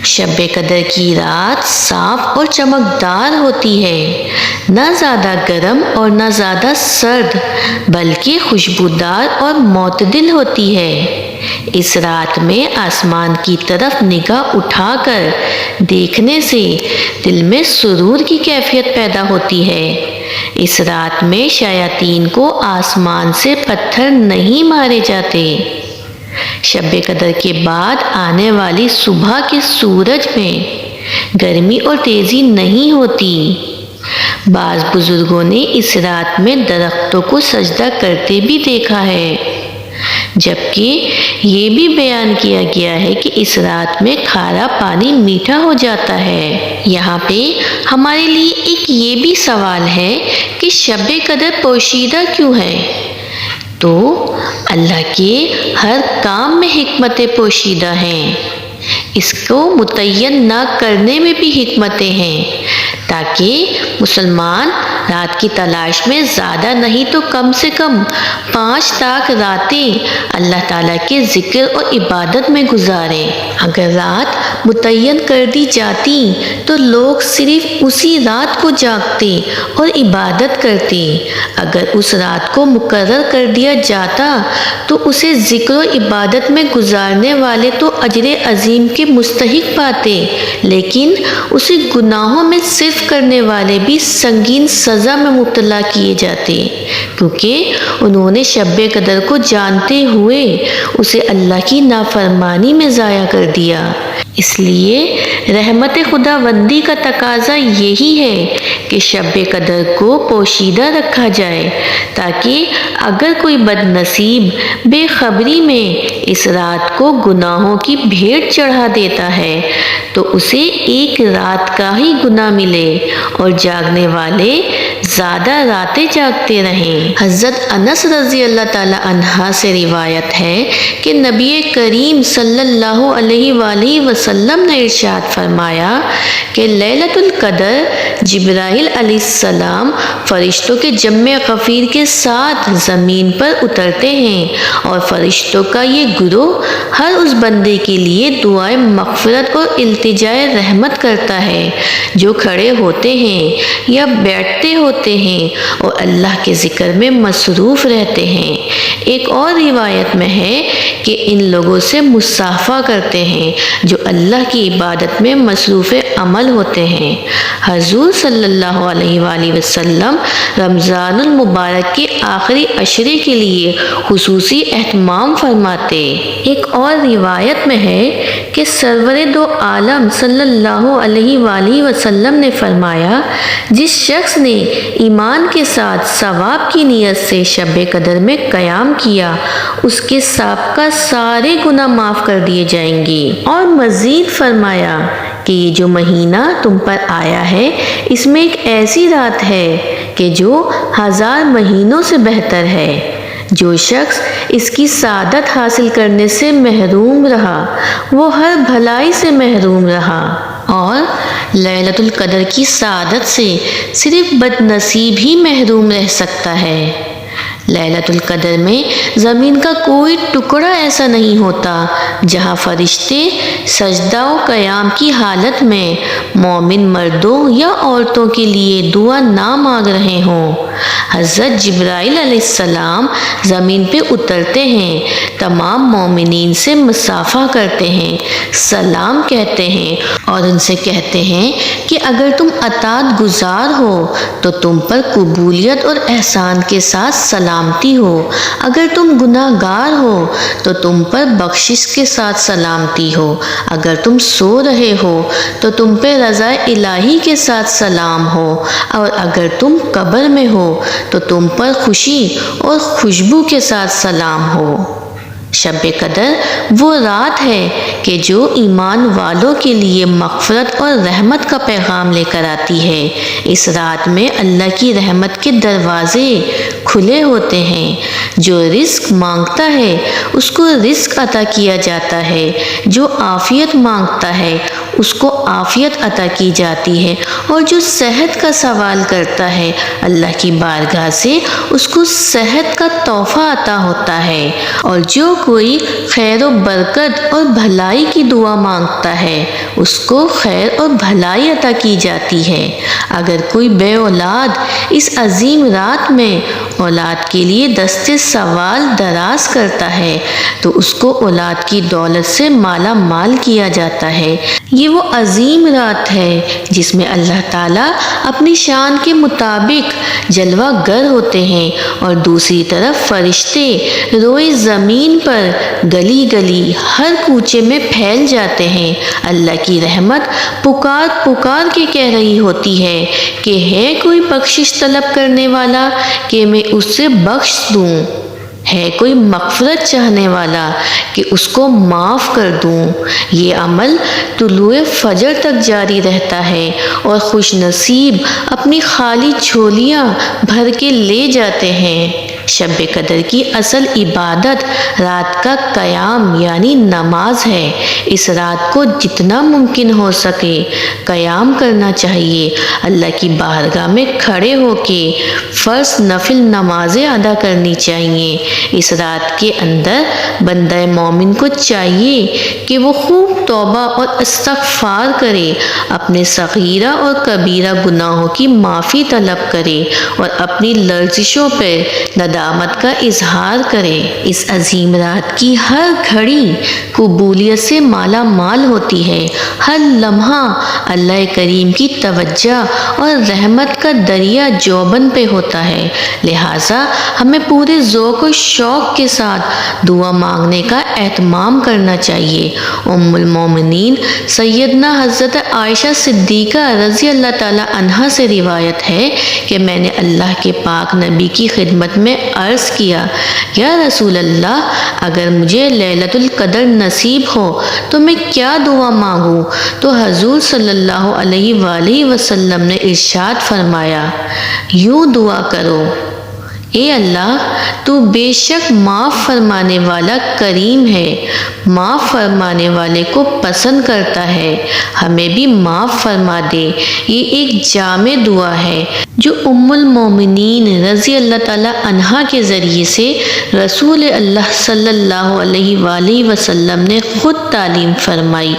شب قدر کی رات صاف اور چمکدار ہوتی ہے، نہ زیادہ گرم اور نہ زیادہ سرد، بلکہ خوشبودار اور معتدل ہوتی ہے۔ اس رات میں آسمان کی طرف نگاہ اٹھا کر دیکھنے سے دل میں سرور کی کیفیت پیدا ہوتی ہے۔ اس رات میں شیاطین کو آسمان سے پتھر نہیں مارے جاتے۔ شب قدر کے بعد آنے والی صبح کے سورج میں گرمی اور تیزی نہیں ہوتی۔ بعض بزرگوں نے اس رات میں درختوں کو سجدہ کرتے بھی دیکھا ہے، جبکہ یہ بھی بیان کیا گیا ہے کہ اس رات میں کھارا پانی میٹھا ہو جاتا ہے۔ یہاں پہ ہمارے لیے ایک یہ بھی سوال ہے کہ شب قدر پوشیدہ کیوں ہے؟ تو اللہ کے ہر کام میں حکمتیں پوشیدہ ہیں۔ اس کو متعین نہ کرنے میں بھی حکمتیں ہیں، تاکہ مسلمان رات کی تلاش میں زیادہ نہیں تو کم سے کم 5 تاک راتیں اللہ تعالیٰ کے ذکر اور عبادت میں گزاریں۔ اگر رات متعین کر دی جاتی تو لوگ صرف اسی رات کو جاگتے اور عبادت کرتے۔ اگر اس رات کو مقرر کر دیا جاتا تو اسے ذکر و عبادت میں گزارنے والے تو اجر عظیم کے مستحق پاتے، لیکن اسے گناہوں میں صرف کرنے والے بھی سنگین سزا میں مبتلا کیے جاتے، کیونکہ انہوں نے شب قدر کو جانتے ہوئے اسے اللہ کی نافرمانی میں ضائع کر دیا۔ اس لیے رحمت خداوندی کا تقاضا یہی ہے کہ شب قدر کو پوشیدہ رکھا جائے، تاکہ اگر کوئی بد نصیب بے خبری میں اس رات کو گناہوں کی بھیٹ چڑھا دیتا ہے تو اسے ایک رات کا ہی گناہ ملے اور جاگنے والے زیادہ راتیں جاگتے رہیں۔ حضرت انس رضی اللہ تعالیٰ عنہ سے روایت ہے کہ نبی کریم صلی اللہ علیہ وآلہ وسلم نے ارشاد فرمایا کہ لیلۃ القدر جبرائیل علیہ السلام فرشتوں کے جمع غفیر کے ساتھ زمین پر اترتے ہیں، اور فرشتوں کا یہ گروہ ہر اس بندے کے لیے دعائے مغفرت اور التجائے رحمت کرتا ہے جو کھڑے ہوتے ہیں یا بیٹھتے ہوتے ہیں اور اللہ کے ذکر میں مصروف رہتے ہیں۔ ایک اور روایت میں ہے کہ ان لوگوں سے مصافحہ کرتے ہیں جو اللہ کی عبادت میں مصروف عمل ہوتے ہیں۔ حضور صلی اللہ علیہ وآلہ وسلم رمضان المبارک کے آخری عشرے کے لیے خصوصی اہتمام فرماتے۔ ایک اور روایت میں ہے کہ سرور دو عالم صلی اللہ علیہ وآلہ وسلم نے فرمایا، جس شخص نے ایمان کے ساتھ ثواب کی نیت سے شب قدر میں قیام کیا، اس کے سابقہ سارے گناہ معاف کر دیے جائیں گے۔ اور مزید فرمایا کہ یہ جو مہینہ تم پر آیا ہے، اس میں ایک ایسی رات ہے کہ جو 1000 مہینوں سے بہتر ہے۔ جو شخص اس کی سعادت حاصل کرنے سے محروم رہا، وہ ہر بھلائی سے محروم رہا، اور لیلۃ القدر کی سعادت سے صرف بد نصیب ہی محروم رہ سکتا ہے۔ لیلۃ القدر میں زمین کا کوئی ٹکڑا ایسا نہیں ہوتا جہاں فرشتے سجدہ و قیام کی حالت میں مومن مردوں یا عورتوں کے لیے دعا نہ مانگ رہے ہوں۔ حضرت جبرائیل علیہ السلام زمین پہ اترتے ہیں، تمام مومنین سے مصافحہ کرتے ہیں، سلام کہتے ہیں اور ان سے کہتے ہیں کہ اگر تم اطاعت گزار ہو تو تم پر قبولیت اور احسان کے ساتھ سلامتی ہو، اگر تم گناہ گار ہو تو تم پر بخشش کے ساتھ سلامتی ہو، اگر تم سو رہے ہو تو تم پہ رضا الہی کے ساتھ سلام ہو، اور اگر تم قبر میں ہو تو تم پر خوشی اور خوشبو کے ساتھ سلام ہو۔ شب قدر وہ رات ہے کہ جو ایمان والوں کے لیے مغفرت اور رحمت کا پیغام لے کر آتی ہے۔ اس رات میں اللہ کی رحمت کے دروازے کھلے ہوتے ہیں۔ جو رزق مانگتا ہے اس کو رزق عطا کیا جاتا ہے، جو عافیت مانگتا ہے اس کو عافیت عطا کی جاتی ہے، اور جو صحت کا سوال کرتا ہے اللہ کی بارگاہ سے اس کو صحت کا تحفہ عطا ہوتا ہے، اور جو کوئی خیر و برکت اور بھلائی کی دعا مانگتا ہے اس کو خیر اور بھلائی عطا کی جاتی ہے۔ اگر کوئی بے اولاد اس عظیم رات میں اولاد کے لیے دستے سوال دراز کرتا ہے تو اس کو اولاد کی دولت سے مالا مال کیا جاتا ہے۔ یہ وہ عظیم رات ہے جس میں اللہ تعالیٰ اپنی شان کے مطابق جلوہ گر ہوتے ہیں اور دوسری طرف فرشتے روئے زمین پر گلی گلی ہر کوچے میں پھیل جاتے ہیں۔ اللہ کی رحمت پکار پکار کے کہہ رہی ہوتی ہے کہ ہے کوئی بخشش طلب کرنے والا کہ میں اس سے بخش دوں، ہے کوئی مغفرت چاہنے والا کہ اس کو معاف کر دوں۔ یہ عمل طلوع فجر تک جاری رہتا ہے اور خوش نصیب اپنی خالی جھولیاں بھر کے لے جاتے ہیں۔ شب قدر کی اصل عبادت رات کا قیام یعنی نماز ہے۔ اس رات کو جتنا ممکن ہو سکے قیام کرنا چاہیے۔ اللہ کی بارگاہ میں کھڑے ہو کے فرض نفل نمازیں ادا کرنی چاہیے۔ اس رات کے اندر بندہ مومن کو چاہیے کہ وہ خوب توبہ اور استغفار کرے، اپنے صغیرہ اور کبیرہ گناہوں کی معافی طلب کرے اور اپنی لرزشوں پر ندامت کا اظہار کرے۔ اس عظیم رات کی ہر گھڑی قبولیت سے مالا مال ہوتی ہے۔ ہر لمحہ اللہ کریم کی توجہ اور رحمت کا دریا جوبن پہ ہوتا ہے، لہٰذا ہمیں پورے ذوق و شوق کے ساتھ دعا مانگنے کا اہتمام کرنا چاہیے۔ ام المومنین سیدنا حضرت عائشہ صدیقہ رضی اللہ تعالی عنہا سے روایت ہے کہ میں نے اللہ کے پاک نبی کی خدمت میں عرض کیا، یا رسول اللہ، اگر مجھے لیلۃ القدر نصیب ہو تو میں کیا دعا مانگوں؟ تو حضور صلی اللہ علیہ وآلہ وسلم نے ارشاد فرمایا، یوں دعا کرو، اے اللہ تو بے شک معاف فرمانے والا کریم ہے، معاف فرمانے والے کو پسند کرتا ہے، ہمیں بھی معاف فرما دے۔ یہ ایک جامع دعا ہے جو ام المومنین رضی اللہ تعالی عنہا کے ذریعے سے رسول اللہ صلی اللہ علیہ وآلہ وسلم نے خود تعلیم فرمائی۔